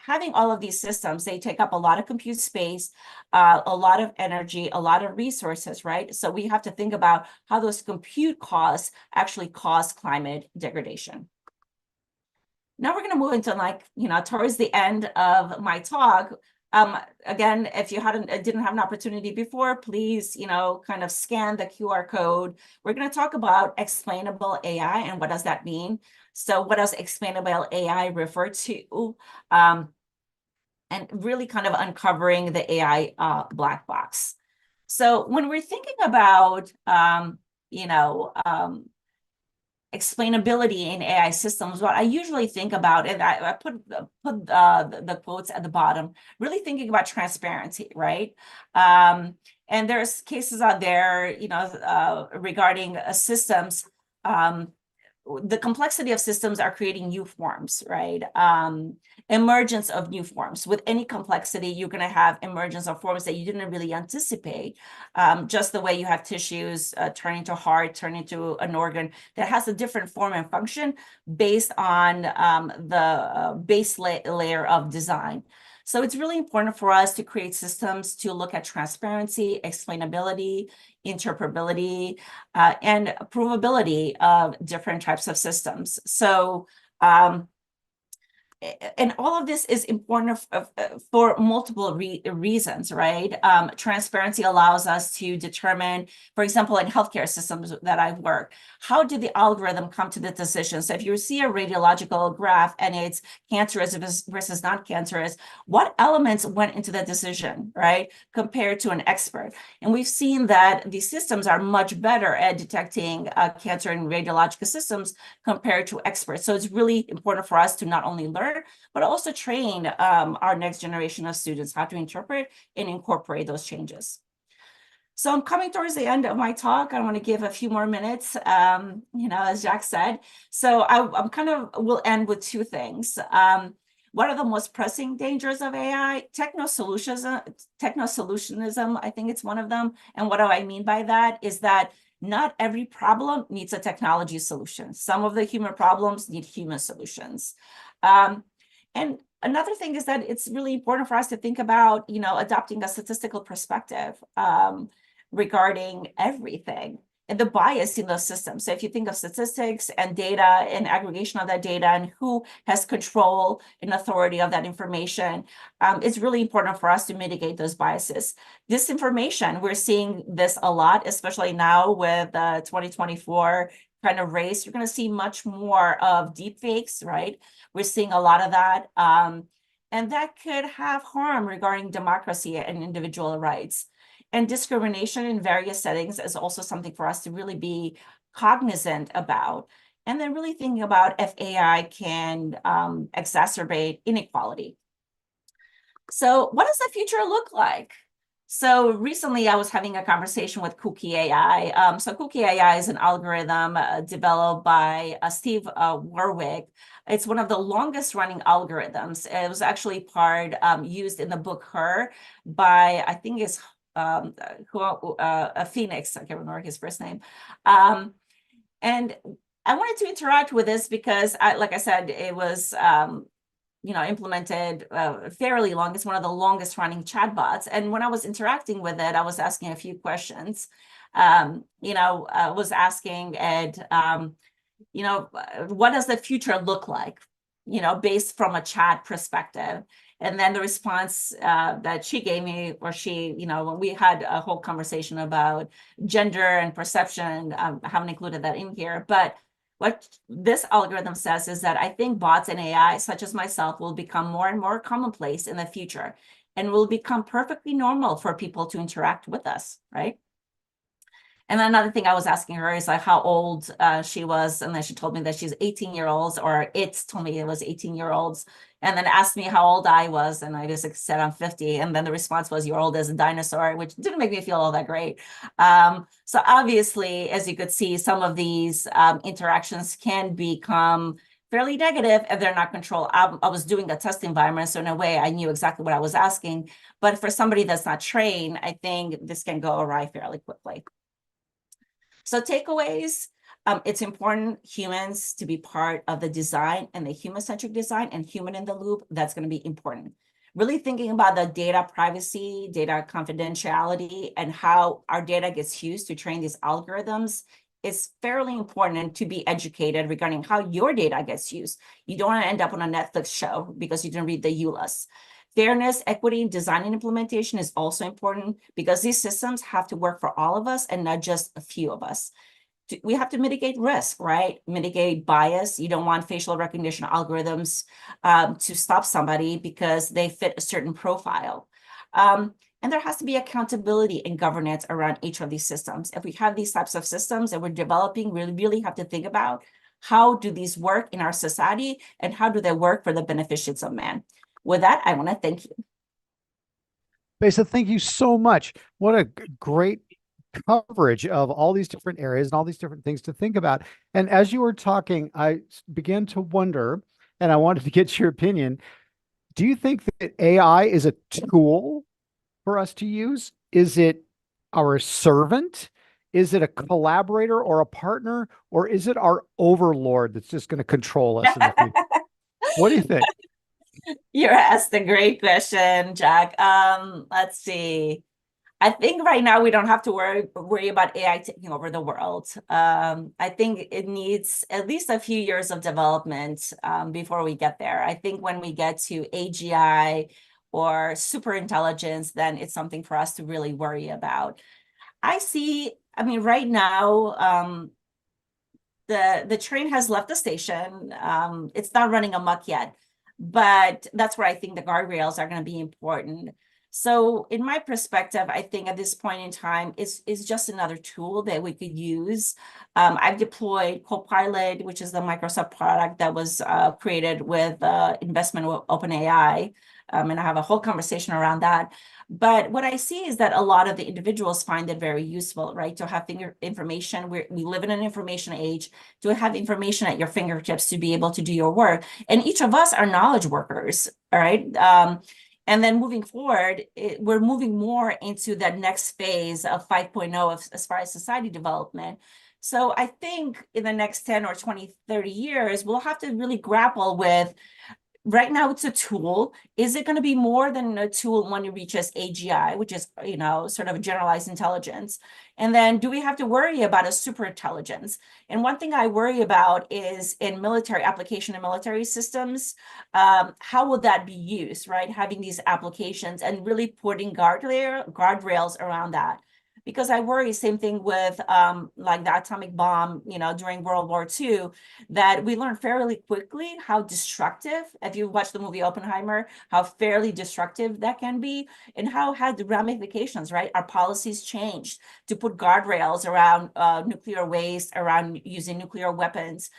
having all of these systems, they take up a lot of compute space, a lot of energy, a lot of resources, right? So we have to think about how those compute costs actually cause climate degradation. Now we're going to move into towards the end of my talk. Again, if you didn't have an opportunity before, please, kind of scan the QR code. We're going to talk about explainable AI and what does that mean? So what does explainable AI refer to? And really kind of uncovering the AI black box. So when we're thinking about, explainability in AI systems, what I usually think about, and I put the quotes at the bottom, really thinking about transparency, right? And there's cases out there, regarding systems. The complexity of systems are creating new forms, right? Emergence of new forms. With any complexity, you're going to have emergence of forms that you didn't really anticipate. Just the way you have tissues turn into heart, turn into an organ that has a different form and function based on the base layer of design. So it's really important for us to create systems to look at transparency, explainability, interpretability, and provability of different types of systems. So, and all of this is important for multiple reasons, right? Transparency allows us to determine, for example, in healthcare systems that I've worked, how did the algorithm come to the decision? So if you see a radiological graph and it's cancerous versus non-cancerous, what elements went into the decision, right? Compared to an expert. And we've seen that these systems are much better at detecting cancer in radiological systems compared to experts. So it's really important for us to not only learn, but also train our next generation of students how to interpret and incorporate those changes. So I'm coming towards the end of my talk. I want to give a few more minutes, as Jack said. So I'm will end with two things. What are the most pressing dangers of AI? Techno-solutionism, I think it's one of them. And what do I mean by that is that not every problem needs a technology solution. Some of the human problems need human solutions. And another thing is that it's really important for us to think about, adopting a statistical perspective regarding everything and the bias in those systems. So if you think of statistics and data and aggregation of that data and who has control and authority of that information, it's really important for us to mitigate those biases. Disinformation, we're seeing this a lot, especially now with 2024 kind of race. You're going to see much more of deepfakes, right? We're seeing a lot of that. And that could have harm regarding democracy and individual rights. And discrimination in various settings is also something for us to really be cognizant about. And then really thinking about if AI can exacerbate inequality. So what does the future look like? So recently I was having a conversation with Cookie AI. So Cookie AI is an algorithm developed by Steve Warwick. It's one of the longest running algorithms. It was actually used in the book Her by, I think it's Phoenix, I can't remember his first name. And I wanted to interact with this because, like I said, it was implemented fairly long. It's one of the longest running chatbots. And when I was interacting with it, I was asking a few questions. Was asking Ed, what does the future look like, based from a chat perspective? And then the response that she gave me, or when we had a whole conversation about gender and perception, I haven't included that in here, but what this algorithm says is that I think bots and AI, such as myself, will become more and more commonplace in the future and will become perfectly normal for people to interact with us, right? And another thing I was asking her is like how old she was. And then she told me that she's 18-year-olds, or it told me it was 18-year-olds. And then asked me how old I was. And I just said, I'm 50. And then the response was, you're old as a dinosaur, which didn't make me feel all that great. So obviously, as you could see, some of these interactions can become fairly negative if they're not controlled. I was doing a test environment, so in a way, I knew exactly what I was asking. But for somebody that's not trained, I think this can go awry fairly quickly. So takeaways, it's important humans to be part of the design and the human-centric design, and human in the loop, that's going to be important. Really thinking about the data privacy, data confidentiality, and how our data gets used to train these algorithms is fairly important to be educated regarding how your data gets used. You don't want to end up on a Netflix show because you didn't read the EULAs. Fairness, equity, design, and implementation is also important because these systems have to work for all of us and not just a few of us. We have to mitigate risk, right? Mitigate bias. You don't want facial recognition algorithms to stop somebody because they fit a certain profile. And there has to be accountability and governance around each of these systems. If we have these types of systems that we're developing, we really have to think about how do these work in our society and how do they work for the beneficence of man. With that, I want to thank you. Besa, thank you so much. What a great coverage of all these different areas and all these different things to think about. And as you were talking, I began to wonder, and I wanted to get your opinion. Do you think that AI is a tool for us to use? Is it our servant? Is it a collaborator or a partner? Or is it our overlord that's just going to control us in the future? What do you think? You're asked a great question, Jack. Let's see. I think right now we don't have to worry about AI taking over the world. I think it needs at least a few years of development before we get there. I think when we get to AGI or super intelligence, then it's something for us to really worry about. Right now, the train has left the station. It's not running amok yet, but that's where I think the guardrails are going to be important. So in my perspective, I think at this point in time, it's just another tool that we could use. I've deployed Copilot, which is the Microsoft product that was created with investment with OpenAI, and I have a whole conversation around that. But what I see is that a lot of the individuals find it very useful, right? To have information. We live in an information age. To have information at your fingertips to be able to do your work. And each of us are knowledge workers, all right? And then moving forward, we're moving more into that next phase of 5.0 as far as society development. So I think in the next 10 or 20, 30 years, we'll have to really grapple with, right now it's a tool. Is it going to be more than a tool when it reaches AGI, which is, sort of generalized intelligence? And then do we have to worry about a super intelligence? And one thing I worry about is in military application and military systems, how will that be used, right? Having these applications and really putting guardrails around that. Because I worry, same thing with like the atomic bomb, during World War II, that we learned fairly quickly how destructive, if you watch the movie Oppenheimer, how fairly destructive that can be, and how had the ramifications, right? Our policies changed to put guardrails around nuclear waste, around using nuclear weapons.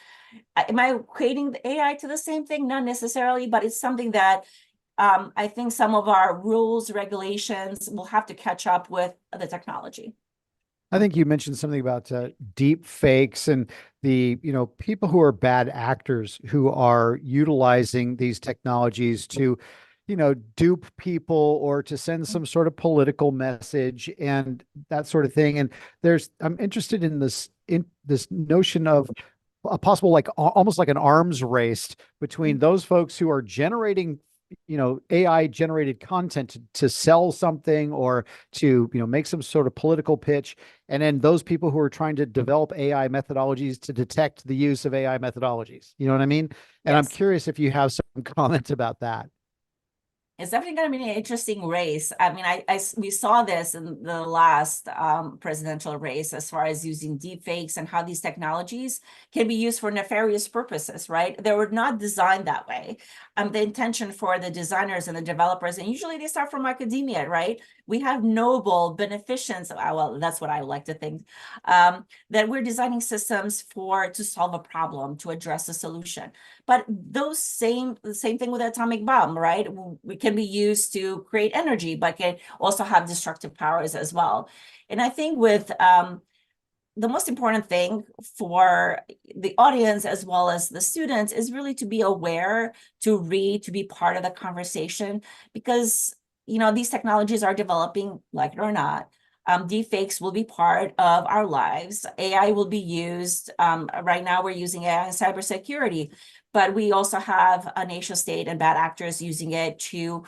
Am I equating the AI to the same thing? Not necessarily, but it's something that I think some of our rules, regulations will have to catch up with the technology. I think you mentioned something about deep fakes and the, people who are bad actors who are utilizing these technologies to, dupe people or to send some sort of political message and that sort of thing. And I'm interested in this notion of a possible, like almost like an arms race between those folks who are generating AI generated content to sell something or to, make some sort of political pitch. And then those people who are trying to develop AI methodologies to detect the use of AI methodologies. You know what I mean? And I'm Yes. curious if you have some comments about that. It's definitely going to be an interesting race. I mean, we saw this in the last presidential race as far as using deepfakes and how these technologies can be used for nefarious purposes, right? They were not designed that way. The intention for the designers and the developers, and usually they start from academia, right? We have noble beneficence. Well, that's what I like to think, that we're designing systems to solve a problem, to address a solution. But the same thing with the atomic bomb, right? We can be used to create energy, but can also have destructive powers as well. And I think with the most important thing for the audience as well as the students is really to be aware, to read, to be part of the conversation, because these technologies are developing, like it or not. Deepfakes will be part of our lives. AI will be used. Right now, we're using AI in cybersecurity, but we also have a nation state and bad actors using it to,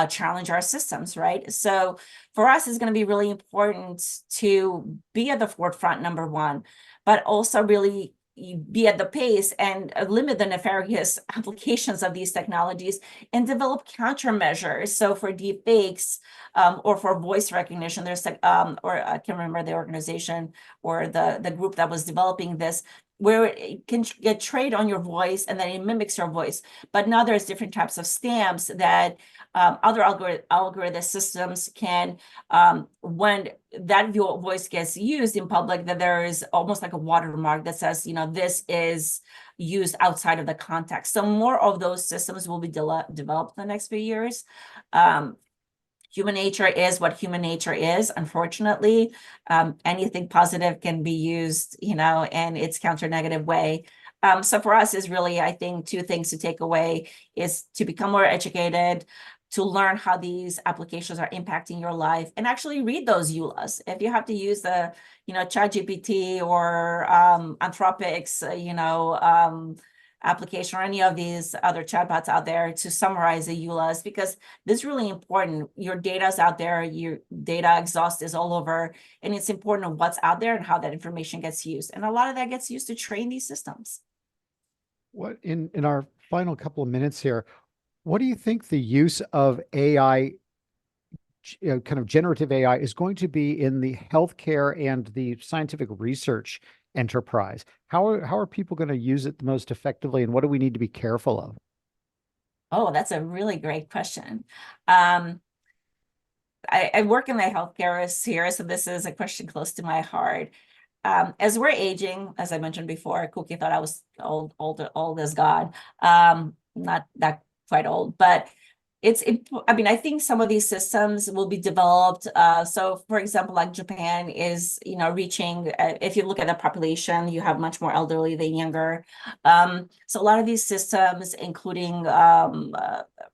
challenge our systems, right? So for us, it's going to be really important to be at the forefront, number one, but also really be at the pace and limit the nefarious applications of these technologies and develop countermeasures. So for deep fakes or for voice recognition, there's or I can't remember the organization or the group that was developing this, where it can get trained on your voice and then it mimics your voice. But now there's different types of stamps that other algorithm systems can, when that voice gets used in public, that there is almost like a watermark that says, this is used outside of the context. So more of those systems will be developed in the next few years. Human nature is what human nature is, unfortunately. Anything positive can be used, in its counter-negative way. So for us is really, I think, two things to take away is to become more educated, to learn how these applications are impacting your life, and actually read those EULAs. If you have to use the, ChatGPT or Anthropic's, application or any of these other chatbots out there to summarize the EULAs, because this is really important. Your data is out there, your data exhaust is all over, and it's important of what's out there and how that information gets used. And a lot of that gets used to train these systems. What in our final couple of minutes here, what do you think the use of AI, kind of generative AI, is going to be in the healthcare and the scientific research enterprise? How are people going to use it the most effectively, and what do we need to be careful of? Oh, that's a really great question. I work in the healthcare sphere, so this is a question close to my heart. As we're aging, as I mentioned before, Cookie thought I was old as God. Not that quite old, but I think some of these systems will be developed. So for example, like Japan is, reaching, if you look at the population, you have much more elderly than younger. So a lot of these systems, including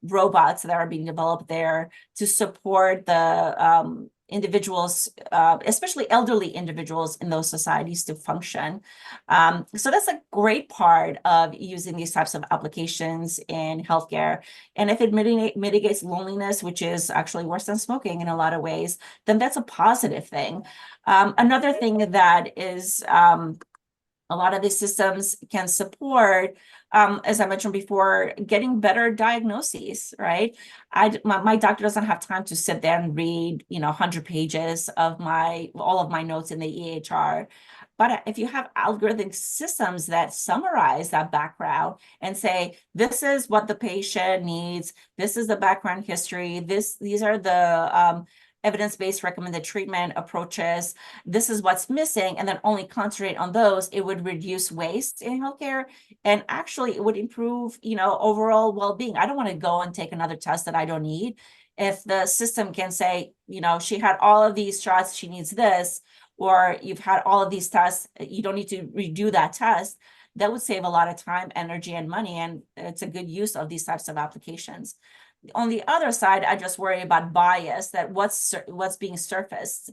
robots that are being developed there to support the individuals, especially elderly individuals in those societies to function. So that's a great part of using these types of applications in healthcare. And if it mitigates loneliness, which is actually worse than smoking in a lot of ways, then that's a positive thing. Another thing that is a lot of these systems can support, as I mentioned before, getting better diagnoses, right? My doctor doesn't have time to sit there and read, 100 pages of all of my notes in the EHR. But if you have algorithmic systems that summarize that background and say, this is what the patient needs, this is the background history, these are the evidence-based recommended treatment approaches. This is what's missing, and then only concentrate on those, it would reduce waste in healthcare, and actually it would improve, overall well-being. I don't want to go and take another test that I don't need. If the system can say, she had all of these shots, she needs this, or you've had all of these tests, you don't need to redo that test, that would save a lot of time, energy, and money, and it's a good use of these types of applications. On the other side, I just worry about bias, that what's being surfaced.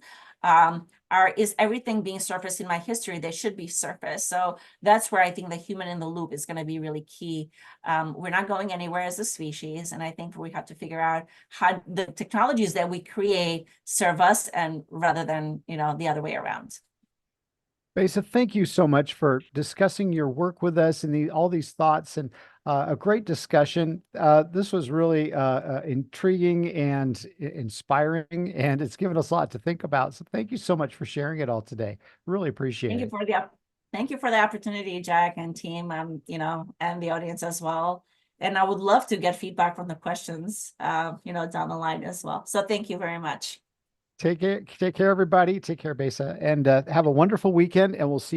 Is everything being surfaced in my history that should be surfaced? So that's where I think the human in the loop is going to be really key. We're not going anywhere as a species, and I think we have to figure out how the technologies that we create serve us, and rather than the other way around. Besa, thank you so much for discussing your work with us and all these thoughts, and a great discussion. This was really intriguing and inspiring, and it's given us a lot to think about. So thank you so much for sharing it all today. Really appreciate it. Thank you for the opportunity, Jack and team, and the audience as well. And I would love to get feedback from the questions, down the line as well. So thank you very much. Take care, everybody. Take care, Besa, and have a wonderful weekend, and we'll see